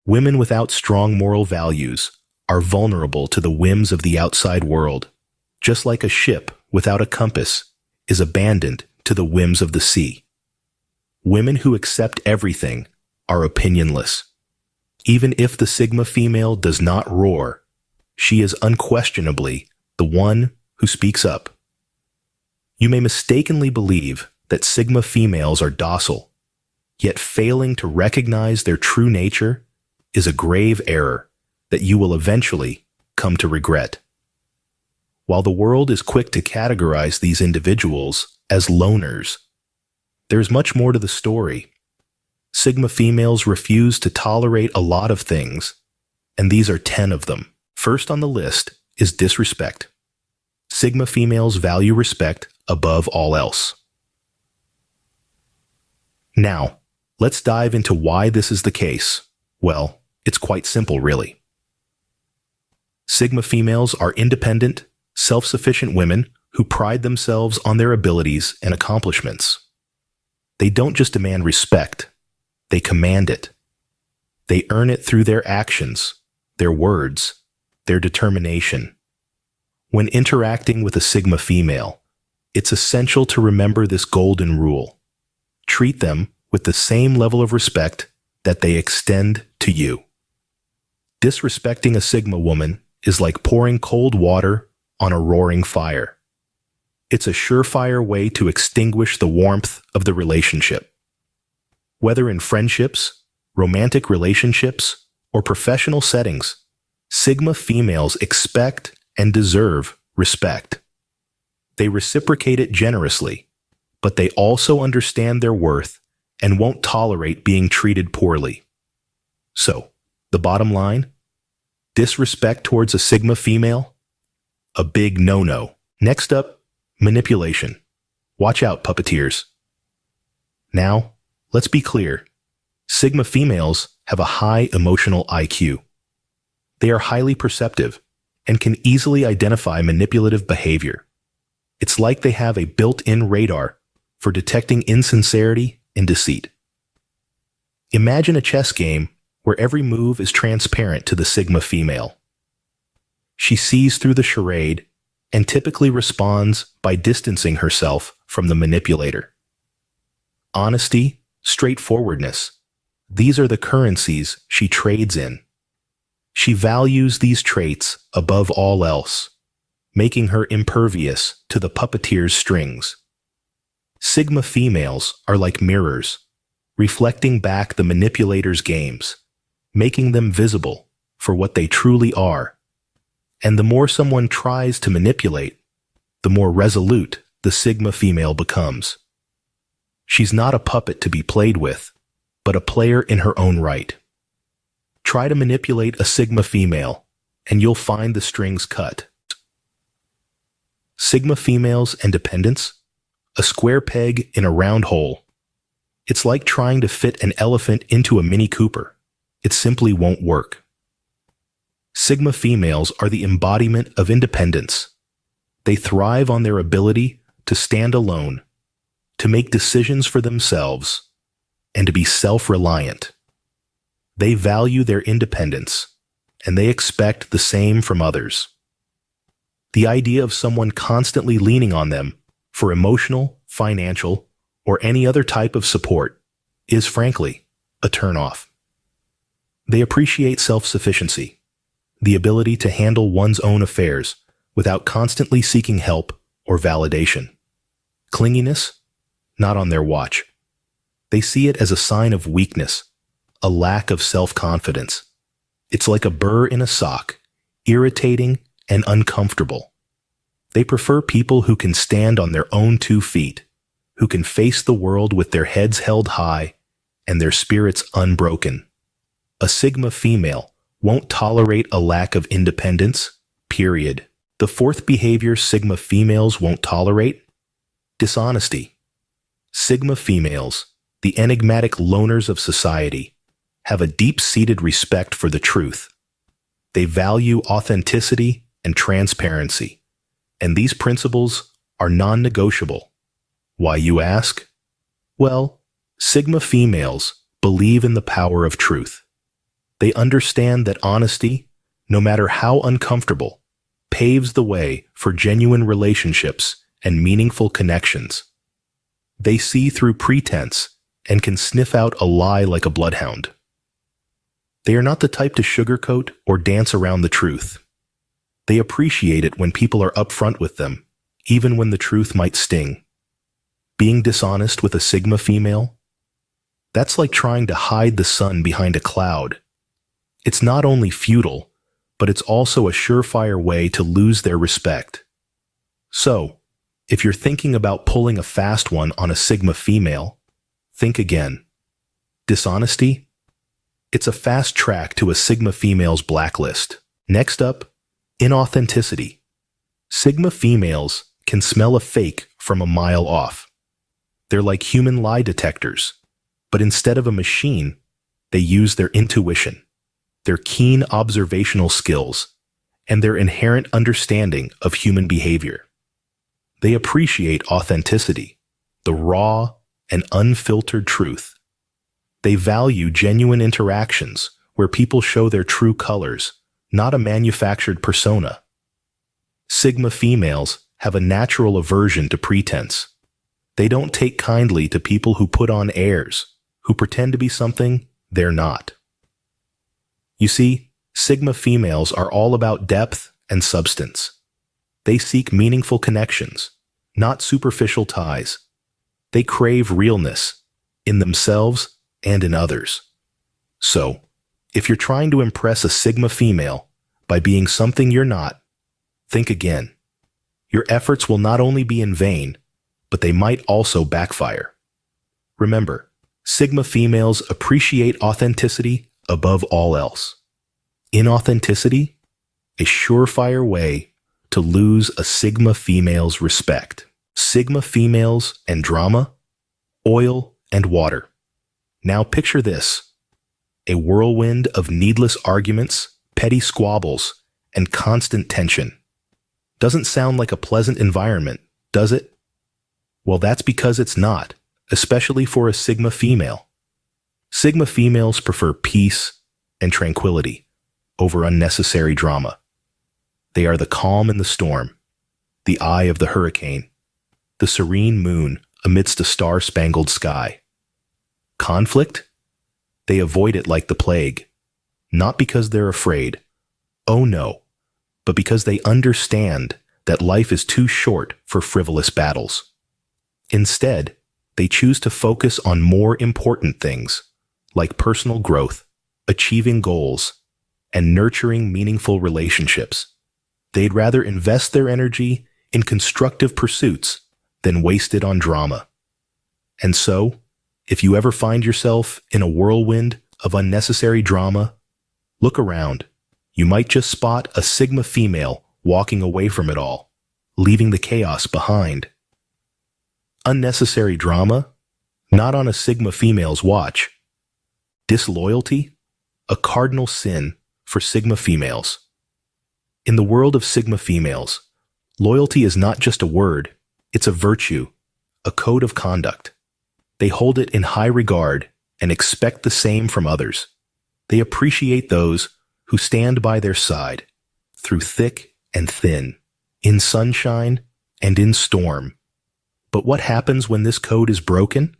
Women without strong moral values are vulnerable to the whims of the outside world, just like a ship without a compass is abandoned to the whims of the sea. Women who accept everything are opinionless. Even if the Sigma female does not roar, she is unquestionably the one who speaks up. You may mistakenly believe that Sigma females are docile, yet failing to recognize their true nature is a grave error that you will eventually come to regret. While the world is quick to categorize these individuals as loners, there's much more to the story. Sigma females refuse to tolerate a lot of things, and these are 10 of them. First on the list is disrespect. Sigma females value respect above all else. Now, let's dive into why this is the case. Well, it's quite simple, really. Sigma females are independent, self-sufficient women who pride themselves on their abilities and accomplishments. They don't just demand respect, they command it. They earn it through their actions, their words, their determination. When interacting with a Sigma female, it's essential to remember this golden rule. Treat them with the same level of respect that they extend to you. Disrespecting a Sigma woman is like pouring cold water on a roaring fire. It's a surefire way to extinguish the warmth of the relationship. Whether in friendships, romantic relationships, or professional settings, Sigma females expect and deserve respect. They reciprocate it generously, but they also understand their worth and won't tolerate being treated poorly. So, the bottom line? Disrespect towards a Sigma female? A big no-no. Next up, manipulation. Watch out, puppeteers. Now, let's be clear. Sigma females have a high emotional IQ. They are highly perceptive and can easily identify manipulative behavior. It's like they have a built-in radar for detecting insincerity and deceit. Imagine a chess game where every move is transparent to the Sigma female. She sees through the charade and typically responds by distancing herself from the manipulator. Honesty, straightforwardness, these are the currencies she trades in. She values these traits above all else, making her impervious to the puppeteer's strings. Sigma females are like mirrors, reflecting back the manipulator's games, making them visible for what they truly are. And the more someone tries to manipulate, the more resolute the Sigma female becomes. She's not a puppet to be played with, but a player in her own right. Try to manipulate a Sigma female, and you'll find the strings cut. Sigma females and dependence? A square peg in a round hole. It's like trying to fit an elephant into a Mini Cooper. It simply won't work. Sigma females are the embodiment of independence. They thrive on their ability to stand alone, to make decisions for themselves, and to be self-reliant. They value their independence, and they expect the same from others. The idea of someone constantly leaning on them for emotional, financial, or any other type of support is, frankly, a turn-off. They appreciate self-sufficiency, the ability to handle one's own affairs without constantly seeking help or validation. Clinginess? Not on their watch. They see it as a sign of weakness, a lack of self-confidence. It's like a burr in a sock, irritating and uncomfortable. They prefer people who can stand on their own 2 feet, who can face the world with their heads held high and their spirits unbroken. A Sigma female won't tolerate a lack of independence, period. The fourth behavior Sigma females won't tolerate? Dishonesty. Sigma females, the enigmatic loners of society, have a deep-seated respect for the truth. They value authenticity and transparency, and these principles are non-negotiable. Why, you ask? Well, Sigma females believe in the power of truth. They understand that honesty, no matter how uncomfortable, paves the way for genuine relationships and meaningful connections. They see through pretense and can sniff out a lie like a bloodhound. They are not the type to sugarcoat or dance around the truth. They appreciate it when people are upfront with them, even when the truth might sting. Being dishonest with a Sigma female? That's like trying to hide the sun behind a cloud. It's not only futile, but it's also a surefire way to lose their respect. So, if you're thinking about pulling a fast one on a Sigma female, think again. Dishonesty? It's a fast track to a Sigma female's blacklist. Next up, inauthenticity. Sigma females can smell a fake from a mile off. They're like human lie detectors, but instead of a machine, they use their intuition, their keen observational skills, and their inherent understanding of human behavior. They appreciate authenticity, the raw and unfiltered truth. They value genuine interactions where people show their true colors, not a manufactured persona. Sigma females have a natural aversion to pretense. They don't take kindly to people who put on airs, who pretend to be something they're not. You see, Sigma females are all about depth and substance. They seek meaningful connections, not superficial ties. They crave realness in themselves and in others. So, if you're trying to impress a Sigma female by being something you're not, think again. Your efforts will not only be in vain, but they might also backfire. Remember, Sigma females appreciate authenticity above all else. Inauthenticity? A surefire way to lose a Sigma female's respect. Sigma females and drama? Oil and water. Now picture this. A whirlwind of needless arguments, petty squabbles, and constant tension. Doesn't sound like a pleasant environment, does it? Well, that's because it's not, especially for a Sigma female. Sigma females prefer peace and tranquility over unnecessary drama. They are the calm in the storm, the eye of the hurricane, the serene moon amidst a star-spangled sky. Conflict? They avoid it like the plague, not because they're afraid. Oh no, but because they understand that life is too short for frivolous battles. Instead, they choose to focus on more important things, like personal growth, achieving goals, and nurturing meaningful relationships. They'd rather invest their energy in constructive pursuits than waste it on drama. And so, if you ever find yourself in a whirlwind of unnecessary drama, look around. You might just spot a Sigma female walking away from it all, leaving the chaos behind. Unnecessary drama? Not on a Sigma female's watch. Disloyalty? A cardinal sin for Sigma females. In the world of Sigma females, loyalty is not just a word, it's a virtue, a code of conduct. They hold it in high regard and expect the same from others. They appreciate those who stand by their side, through thick and thin, in sunshine and in storm. But what happens when this code is broken?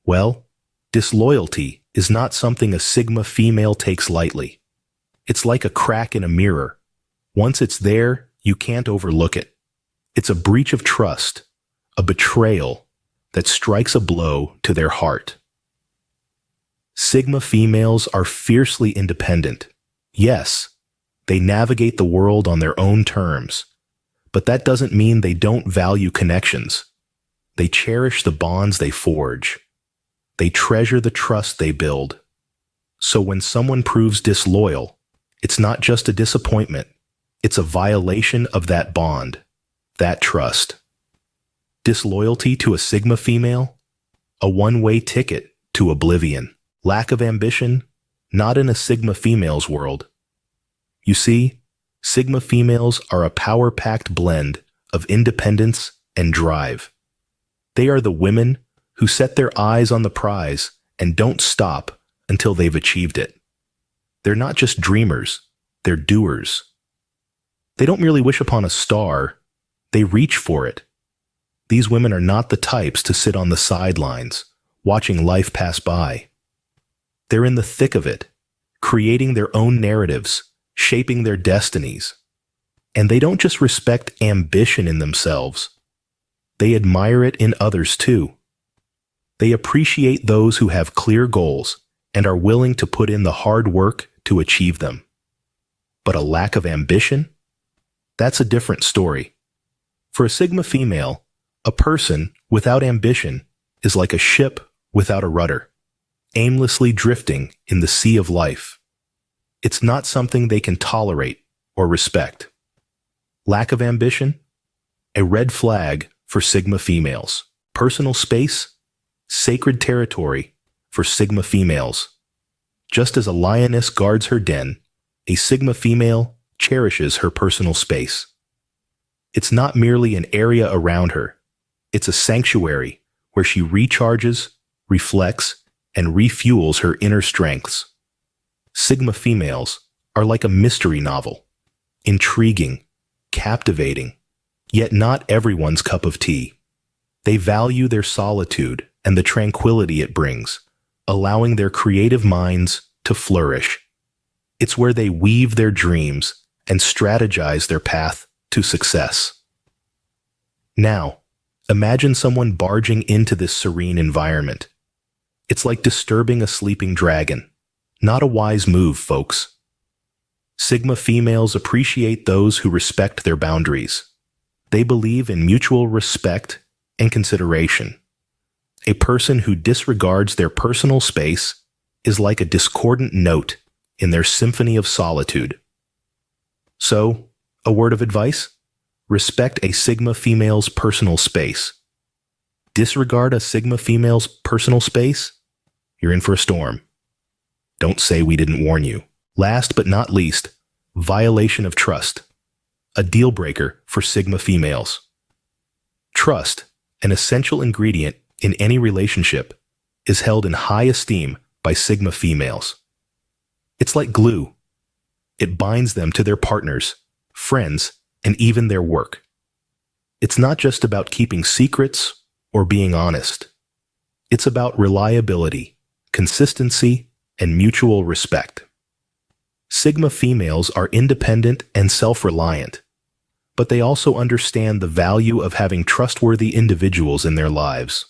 Well, disloyalty is not something a Sigma female takes lightly. It's like a crack in a mirror. Once it's there, you can't overlook it. It's a breach of trust, a betrayal that strikes a blow to their heart. Sigma females are fiercely independent. Yes, they navigate the world on their own terms, but that doesn't mean they don't value connections. They cherish the bonds they forge. They treasure the trust they build. So when someone proves disloyal, it's not just a disappointment. It's a violation of that bond, that trust. Disloyalty to a Sigma female? A one-way ticket to oblivion. Lack of ambition? Not in a Sigma female's world. You see, Sigma females are a power-packed blend of independence and drive. They are the women who set their eyes on the prize and don't stop until they've achieved it. They're not just dreamers, they're doers. They don't merely wish upon a star, they reach for it. These women are not the types to sit on the sidelines, watching life pass by. They're in the thick of it, creating their own narratives, shaping their destinies. And they don't just respect ambition in themselves, they admire it in others too. They appreciate those who have clear goals and are willing to put in the hard work to achieve them. But a lack of ambition? That's a different story. For a Sigma female, a person without ambition is like a ship without a rudder, aimlessly drifting in the sea of life. It's not something they can tolerate or respect. Lack of ambition? A red flag for Sigma females. Personal space? Sacred territory for Sigma females. Just as a lioness guards her den, a Sigma female cherishes her personal space. It's not merely an area around her. It's a sanctuary where she recharges, reflects, and refuels her inner strengths. Sigma females are like a mystery novel, intriguing, captivating, yet not everyone's cup of tea. They value their solitude and the tranquility it brings, allowing their creative minds to flourish. It's where they weave their dreams and strategize their path to success. Now, imagine someone barging into this serene environment. It's like disturbing a sleeping dragon. Not a wise move, folks. Sigma females appreciate those who respect their boundaries. They believe in mutual respect and consideration. A person who disregards their personal space is like a discordant note in their symphony of solitude. So, a word of advice? Respect a Sigma female's personal space. Disregard a Sigma female's personal space? You're in for a storm. Don't say we didn't warn you. Last but not least, violation of trust. A deal breaker for Sigma females. Trust, an essential ingredient in any relationship, is held in high esteem by Sigma females. It's like glue. It binds them to their partners, friends, and even their work. It's not just about keeping secrets or being honest. It's about reliability, consistency, and mutual respect. Sigma females are independent and self-reliant, but they also understand the value of having trustworthy individuals in their lives.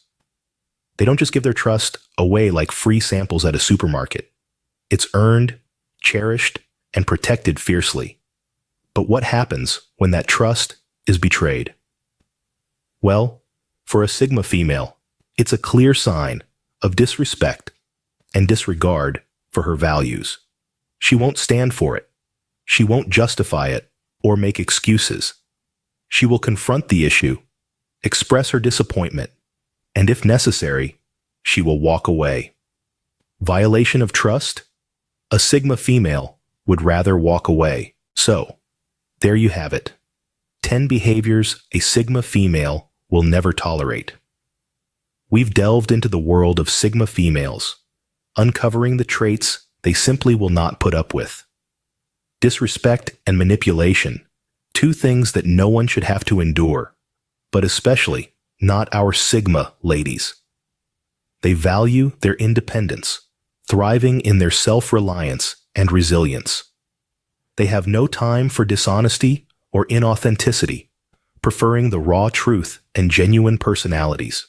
They don't just give their trust away like free samples at a supermarket. It's earned, cherished, and protected fiercely. But what happens when that trust is betrayed? Well, for a Sigma female, it's a clear sign of disrespect and disregard for her values. She won't stand for it. She won't justify it or make excuses. She will confront the issue, express her disappointment, and if necessary, she will walk away. Violation of trust? A Sigma female would rather walk away. So, there you have it. 10 behaviors a Sigma female will never tolerate. We've delved into the world of Sigma females, uncovering the traits they simply will not put up with. Disrespect and manipulation, two things that no one should have to endure, but especially not our Sigma ladies. They value their independence, thriving in their self-reliance and resilience. They have no time for dishonesty or inauthenticity, preferring the raw truth and genuine personalities.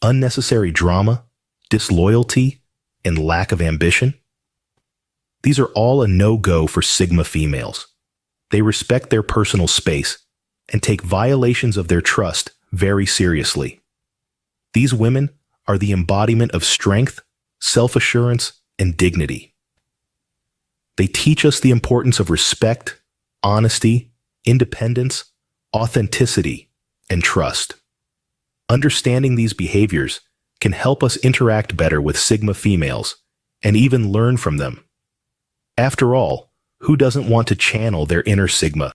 Unnecessary drama, disloyalty, and lack of ambition? These are all a no-go for Sigma females. They respect their personal space and take violations of their trust very seriously. These women are the embodiment of strength, self-assurance, and dignity. They teach us the importance of respect, honesty, independence, authenticity, and trust. Understanding these behaviors can help us interact better with Sigma females and even learn from them. After all, who doesn't want to channel their inner Sigma